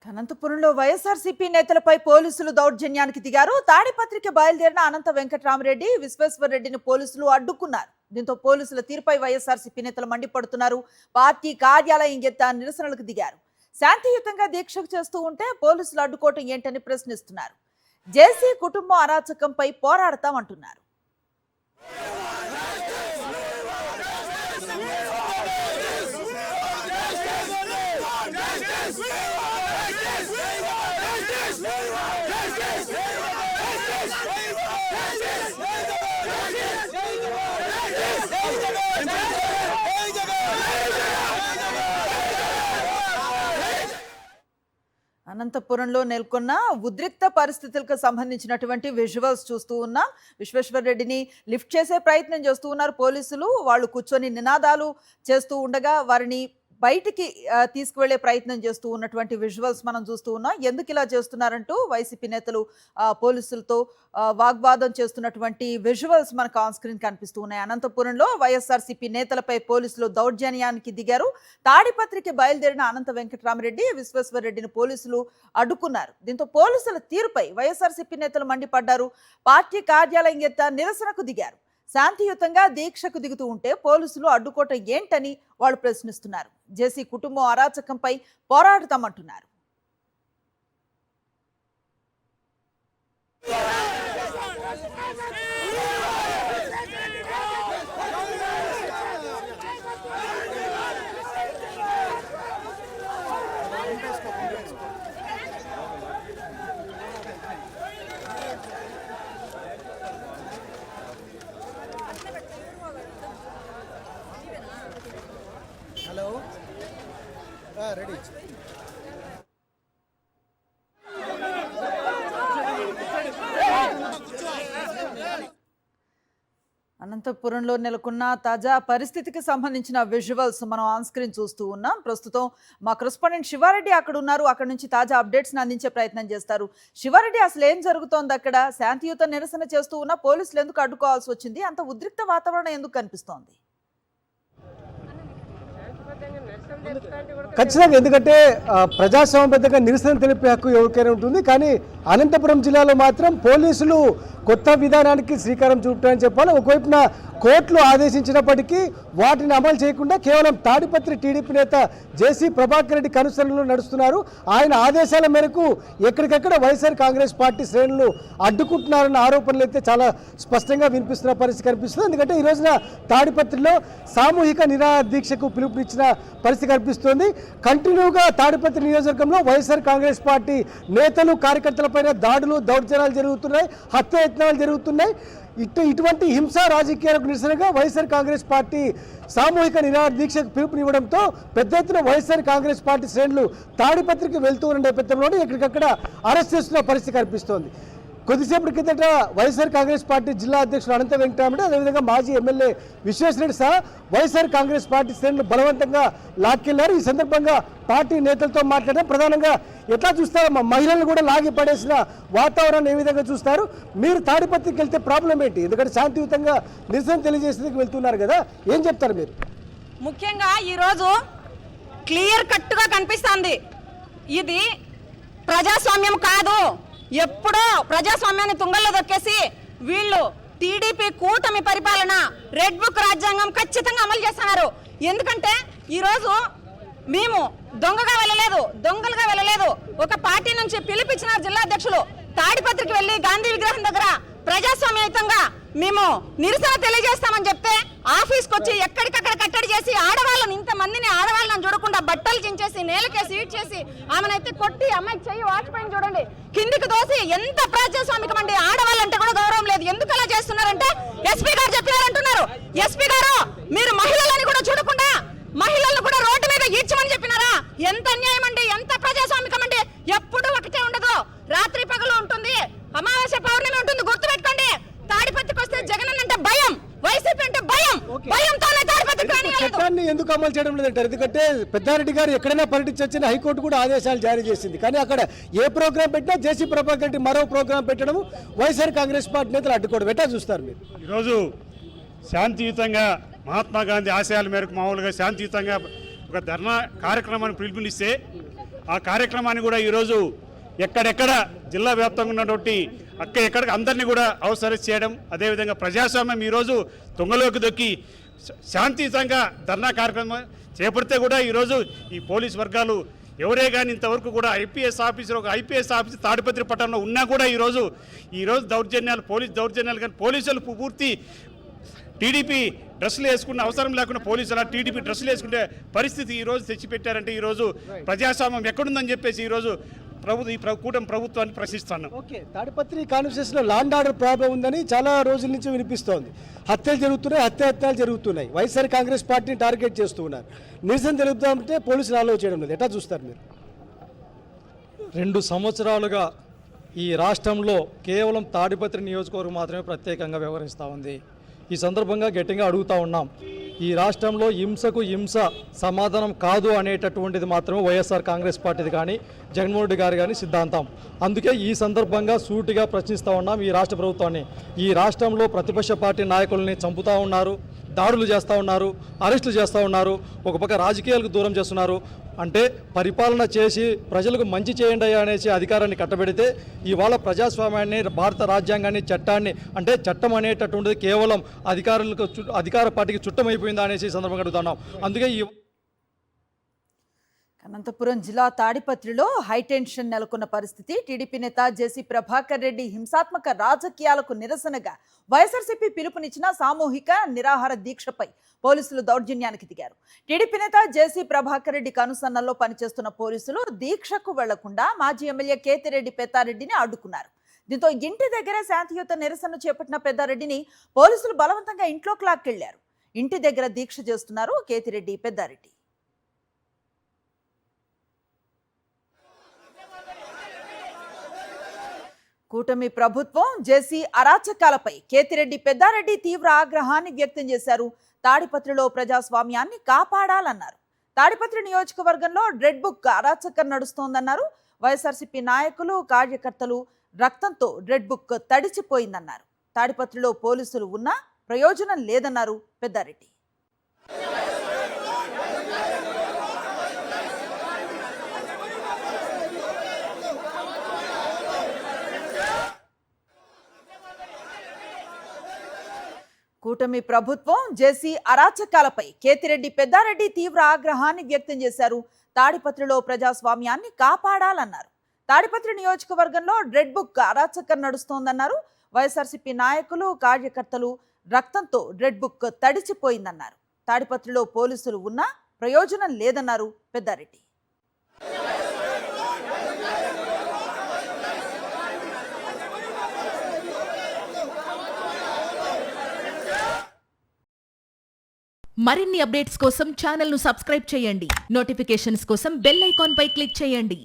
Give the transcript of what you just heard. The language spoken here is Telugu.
అనంతపురంలో వైఎస్ఆర్సీపీ నేతలపై పోలీసులు దౌర్జన్యానికి దిగారు. తాడిపత్రికి బయలుదేరిన అనంత వెంకట్రామరెడ్డి, విశ్వేశ్వరరెడ్డిని పోలీసులు అడ్డుకున్నారు. దీంతో పోలీసుల తీరుపై వైఎస్ఆర్సీపీ నేతలు మండిపడుతున్నారు. పార్టీ కార్యాలయం ఎత్త నిరసనలకు దిగారు. శాంతియుతంగా దీక్షకు చేస్తూ ఉంటే పోలీసులు అడ్డుకోవటం ఏంటని ప్రశ్నిస్తున్నారు. జేసీ కుటుంబం అరాచకంపై పోరాడతామంటున్నారు. అనంతపురంలో నెలకొన్న ఉద్రిక్త పరిస్థితులకు సంబంధించినటువంటి విజువల్స్ చూస్తూ ఉన్నాం. విశ్వేశ్వరరెడ్డిని లిఫ్ట్ చేసే ప్రయత్నం చేస్తూ ఉన్నారు పోలీసులు. వాళ్ళు కూర్చొని నినాదాలు చేస్తూ ఉండగా వారిని బయటికి తీసుకువెళ్లే ప్రయత్నం చేస్తూ ఉన్నటువంటి విజువల్స్ మనం చూస్తూ ఉన్నాం. ఎందుకు ఇలా చేస్తున్నారంటూ వైసీపీ నేతలు పోలీసులతో వాగ్వాదం చేస్తున్నటువంటి విజువల్స్ మనకు ఆన్ స్క్రీన్ కనిపిస్తూ ఉన్నాయి. అనంతపురంలో వైఎస్ఆర్సీపీ నేతలపై పోలీసులు దౌర్జన్యానికి దిగారు. తాడిపత్రికి బయలుదేరిన అనంత వెంకట్రామరెడ్డి, విశ్వేశ్వరరెడ్డిని పోలీసులు అడ్డుకున్నారు. దీంతో పోలీసుల తీరుపై వైఎస్ఆర్సీపీ నేతలు మండిపడ్డారు. పార్టీ కార్యాలయం ఎత్త నిరసనకు దిగారు. శాంతియుతంగా దీక్షకు దిగుతూ ఉంటే పోలీసులు అడ్డుకోవటం ఏంటని వాళ్ళు ప్రశ్నిస్తున్నారు. జేసీ కుటుంబం అరాచకంపై పోరాడతామంటున్నారు. Hello ready. అనంతపురంలో నెలకొన్న తాజా పరిస్థితికి సంబంధించిన విజువల్స్ మనం ఆన్ స్క్రీన్ చూస్తూ ఉన్నాం. ప్రస్తుతం మా కరెస్పాండెంట్ శివారెడ్డి అక్కడ ఉన్నారు. అక్కడ నుంచి తాజా అప్డేట్స్ని అందించే ప్రయత్నం చేస్తారు. శివారెడ్డి, అసలు ఏం జరుగుతోంది అక్కడ? శాంతియుత నిరసన చేస్తూ ఉన్న పోలీసులు ఎందుకు అడ్డుకోవాల్సి వచ్చింది? అంత ఉద్రిక్త వాతావరణం ఎందుకు కనిపిస్తోంది? ఖచ్చితంగా, ఎందుకంటే ప్రజాస్వామ్యబద్ధంగా నిరసన తెలిపే హక్కు ఎవరికైనా ఉంటుంది. కానీ అనంతపురం జిల్లాలో మాత్రం పోలీసులు కొత్త విధానానికి శ్రీకారం చుట్టారని చెప్పాలి. ఒకవైపున కోర్టులు ఆదేశించినప్పటికీ వాటిని అమలు చేయకుండా కేవలం తాడిపత్రి టీడీపీ నేత జేసీ ప్రభాకర్ రెడ్డి కనుసరణలో నడుస్తున్నారు. ఆయన ఆదేశాల మేరకు ఎక్కడికక్కడ వైఎస్ఆర్ కాంగ్రెస్ పార్టీ శ్రేణులు అడ్డుకుంటున్నారన్న ఆరోపణలు అయితే చాలా స్పష్టంగా వినిపిస్తున్న పరిస్థితి కనిపిస్తుంది. ఎందుకంటే ఈ రోజున తాడిపత్రిలో సామూహిక నిరాహార దీక్షకు పిలుపునిచ్చిన పరిస్థితి కనిపిస్తోంది. కంటిన్యూగా తాడిపత్రి నియోజకవర్గంలో వైఎస్ఆర్ కాంగ్రెస్ పార్టీ నేతలు కార్యకర్తలపైన దాడులు, దౌర్జన్యాలు జరుగుతున్నాయి, హత్యాయత్నాలు జరుగుతున్నాయి. ఇటువంటి హింసా రాజకీయాలకు నిరసనగా వైఎస్ఆర్ కాంగ్రెస్ పార్టీ సామూహిక నిరాహార దీక్షకు పిలుపునివ్వడంతో పెద్ద ఎత్తున వైఎస్ఆర్ కాంగ్రెస్ పార్టీ శ్రేణులు తాడిపత్రికి వెళ్తూ ఉన్న నేపథ్యంలోనే ఎక్కడికక్కడ అరెస్ట్ చేస్తున్న పరిస్థితి కనిపిస్తోంది. కొద్దిసేపటి కిందట వైఎస్ఆర్ కాంగ్రెస్ పార్టీ జిల్లా అధ్యక్షుడు అనంత వెంకటరామరెడ్డి, అదేవిధంగా మాజీ ఎమ్మెల్యే విశ్వేశ్వరరెడ్డి సహా వైఎస్ఆర్ కాంగ్రెస్ పార్టీ శ్రేణులు బలవంతంగా లాక్కెళ్లారు. ఈ సందర్భంగా పార్టీ నేతలతో మాట్లాడడం, ప్రధానంగా ఎట్లా చూస్తారు, మహిళలను కూడా లాగి పడేసిన వాతావరణాన్ని ఏ విధంగా చూస్తారు, మీరు తాడిపత్రికి వెళ్తే ప్రాబ్లం ఏంటి? ఎందుకంటే శాంతియుతంగా నిరసన తెలియజేసేందుకు వెళ్తున్నారు కదా, ఏం చెప్తారు మీరు? ముఖ్యంగా ఈరోజు క్లియర్ కట్గా కనిపిస్తుంది, ఇది ప్రజాస్వామ్యం కాదు. ఎప్పుడో ప్రజాస్వామ్యాన్ని తుంగల్లో దొక్కేసి వీళ్ళు టీడీపీ కూటమి పరిపాలన రెడ్ బుక్ రాజ్యాంగం ఖచ్చితంగా అమలు చేస్తున్నారు. ఎందుకంటే ఈరోజు మేము దొంగలుగా వెళ్ళలేదు. ఒక పార్టీ నుంచి పిలిపించిన జిల్లా అధ్యక్షులు తాడిపత్రికి వెళ్లి గాంధీ విగ్రహం దగ్గర ప్రజాస్వామ్యయుతంగా మేము నిరసన తెలియజేస్తామని చెప్తే ఆఫీస్కి వచ్చి ఎక్కడికక్కడ కట్టడి చేసి ఆడవాళ్ళని, ఇంతమందిని ఆడవాళ్ళని చూడకుండా బట్టలు చించేసి నేలకేసి ఈడ్ చేసి ఆమెనైతే కొట్టి అమ్మాయికి చెయ్యి వాచిపోయింది చూడండి, కిందికి దోసి ఎంత ప్రజాస్వామికం అండి. ఆడవాళ్ళంటే కూడా గౌరవం లేదు. ఎందుకు అలా చేస్తున్నారంటే ఎస్పీ గారు చెప్పినారంటున్నారు. ఎస్పీ గారు, మీరు మహిళలని కూడా చూడకుండా మహిళలను కూడా రోడ్డు మీద ఈడ్చమని చెప్పినారా? ఎంత అన్యాయం అండి, ఎంత ప్రజాస్వామికం అండి. ఎప్పుడు ఒకటే ఉండదు, రాత్రి పగలు ఉంటుంది, అమావాస్య పౌర్ణమి ఉంటుంది. గుర్తుపెట్టుకోండి, తాడిపత్రికి వస్తే జగన్ అంటే భయం, వైసీపీ అంటే భయం, భయంతోనే తాడిపత్రికి రానివ్వలేదు. చట్టాన్ని ఎందుకు అమలు చేయడం లేదంటారు? ఎందుకంటే పెద్దారెడ్డి గారు ఎక్కడైనా పర్యటించొచ్చిన హైకోర్టు కూడా ఆదేశాలు జారీ చేసింది. కానీ అక్కడ ఏ ప్రోగ్రాం పెట్టినా జేసీ ప్రభాకర్ రెడ్డి మరో ప్రోగ్రాం పెట్టడం, వైఎస్ఆర్ కాంగ్రెస్ పార్టీ నేతలు అడ్డుకోవడం, ఎట్లా చూస్తారు మీరు? ఈరోజు శాంతియుతంగా మహాత్మా గాంధీ ఆశయాల మేరకు మామూలుగా శాంతియుతంగా ఒక ధర్నా కార్యక్రమాన్ని పిలుపునిస్తే ఆ కార్యక్రమాన్ని కూడా ఈరోజు ఎక్కడెక్కడ జిల్లా వ్యాప్తంగా ఉన్నటువంటి ఎక్కడికి అందరినీ కూడా అవసరం చేయడం, అదేవిధంగా ప్రజాస్వామ్యం ఈరోజు తుంగలోకి దొక్కి శాంతియుతంగా ధర్నా కార్యక్రమం చేపడితే కూడా ఈరోజు ఈ పోలీస్ వర్గాలు ఎవరే కానీ ఇంతవరకు కూడా ఐపీఎస్ ఆఫీసర్ ఒక ఐపీఎస్ ఆఫీసర్ తాడిపత్రి పట్టణంలో ఉన్నా కూడా ఈరోజు దౌర్జన్యాలు పోలీస్ దౌర్జన్యాలు కానీ పోలీసులు పూర్తి టీడీపీ డ్రెస్సులు వేసుకున్న అవసరం లేకుండా పోలీసులు టీడీపీ డ్రెస్సులు వేసుకునే పరిస్థితి ఈరోజు తెచ్చిపెట్టారంటే ఈరోజు ప్రజాస్వామ్యం ఎక్కడుందని చెప్పేసి ఈరోజు కూటమి ప్రభుత్వాన్ని ప్రశ్నిస్తున్నాం. ఓకే, తాడిపత్రి కాన్స్టిట్యూన్సీలో లాండ్ ఆర్డర్ ప్రాబ్లం ఉందని చాలా రోజుల నుంచి వినిపిస్తోంది. హత్యలు జరుగుతున్నాయి, హత్యాలు జరుగుతున్నాయి. వైఎస్ఆర్ కాంగ్రెస్ పార్టీని టార్గెట్ చేస్తూ ఉన్నారు. నిరసన తెలుపుతామంటే పోలీసులు అలౌ చేయడం లేదు. ఎట్లా చూస్తారు మీరు? 2 సంవత్సరాలుగా ఈ రాష్ట్రంలో కేవలం తాడిపత్రి నియోజకవర్గం మాత్రమే ప్రత్యేకంగా వ్యవహరిస్తూ ఉంది. ఈ సందర్భంగా గట్టిగా అడుగుతూ ఉన్నాం, ఈ రాష్ట్రంలో హింసకు హింస సమాధానం కాదు అనేటటువంటిది మాత్రమే వైఎస్ఆర్ కాంగ్రెస్ పార్టీది కానీ జగన్మోహన్ రెడ్డి గారు కానీ సిద్ధాంతం. అందుకే ఈ సందర్భంగా సూటిగా ప్రశ్నిస్తూ ఉన్నాం ఈ రాష్ట్ర ప్రభుత్వాన్ని. ఈ రాష్ట్రంలో ప్రతిపక్ష పార్టీ నాయకుల్ని చంపుతూ ఉన్నారు, దాడులు చేస్తూ ఉన్నారు, అరెస్టులు చేస్తూ ఉన్నారు, ఒక పక్క రాజకీయాలకు దూరం చేస్తున్నారు. అంటే పరిపాలన చేసి ప్రజలకు మంచి చేయండి అనేసి అధికారాన్ని కట్టబెడితే ఇవాళ ప్రజాస్వామ్యాన్ని, భారత రాజ్యాంగాన్ని, చట్టాన్ని, అంటే చట్టం అనేటటువంటిది కేవలం అధికార పార్టీకి చుట్టమైపోయిందా అనేసి ఈ సందర్భంగా అడుగుతున్నాం. అందుకే ఈ అనంతపురం జిల్లా తాడిపత్రిలో హైటెన్షన్ నెలకొన్న పరిస్థితి. టీడీపీ నేత జేసీ ప్రభాకర్ రెడ్డి హింసాత్మక రాజకీయాలకు నిరసనగా వైఎస్ఆర్సీపీ పిలుపునిచ్చిన సామూహిక నిరాహార దీక్షపై పోలీసులు దౌర్జన్యానికి దిగారు. టీడీపీ నేత జేసీ ప్రభాకర్ రెడ్డి కనుసన్నల్లో పనిచేస్తున్న పోలీసులు దీక్షకు వెళ్లకుండా మాజీ ఎమ్మెల్యే కేతిరెడ్డి పెద్దారెడ్డిని అడ్డుకున్నారు. దీంతో ఇంటి దగ్గరే శాంతియుత నిరసన చేపట్టిన పెద్దారెడ్డిని పోలీసులు బలవంతంగా ఇంట్లోకి లాక్కెళ్లారు. ఇంటి దగ్గర దీక్ష చేస్తున్నారు కేతిరెడ్డి పెద్దారెడ్డి. కూటమి ప్రభుత్వం జేసీ అరాచకాలపై కేతిరెడ్డి పెద్దారెడ్డి తీవ్ర ఆగ్రహాన్ని వ్యక్తం చేశారు. తాడిపత్రిలో ప్రజాస్వామ్యాన్ని కాపాడాలన్నారు. తాడిపత్రి నియోజకవర్గంలో రెడ్ బుక్ అరాచకం నడుస్తోందన్నారు. వైఎస్ఆర్సీపీ నాయకులు, కార్యకర్తలు రక్తంతో రెడ్ బుక్ తడిచిపోయిందన్నారు. తాడిపత్రిలో పోలీసులు ఉన్నా ప్రయోజనం లేదన్నారు పెద్దారెడ్డి. కూటమి ప్రభుత్వం జేసీ అరాచకాలపై కేతిరెడ్డి పెద్దారెడ్డి తీవ్ర ఆగ్రహాన్ని వ్యక్తం చేశారు. తాడిపత్రిలో ప్రజాస్వామ్యాన్ని కాపాడాలన్నారు. తాడిపత్రి నియోజకవర్గంలో రెడ్ బుక్ అరాచకం నడుస్తోందన్నారు. వైఎస్ఆర్సీపీ నాయకులు, కార్యకర్తలు రక్తంతో రెడ్ బుక్ తడిచిపోయిందన్నారు. తాడిపత్రిలో పోలీసులు ఉన్నా ప్రయోజనం లేదన్నారు పెద్దారెడ్డి. మరిన్ని అప్డేట్స్ కోసం ఛానల్ ను సబ్స్క్రైబ్ చేయండి. నోటిఫికేషన్స్ కోసం బెల్ ఐకాన్ పై క్లిక్ చేయండి.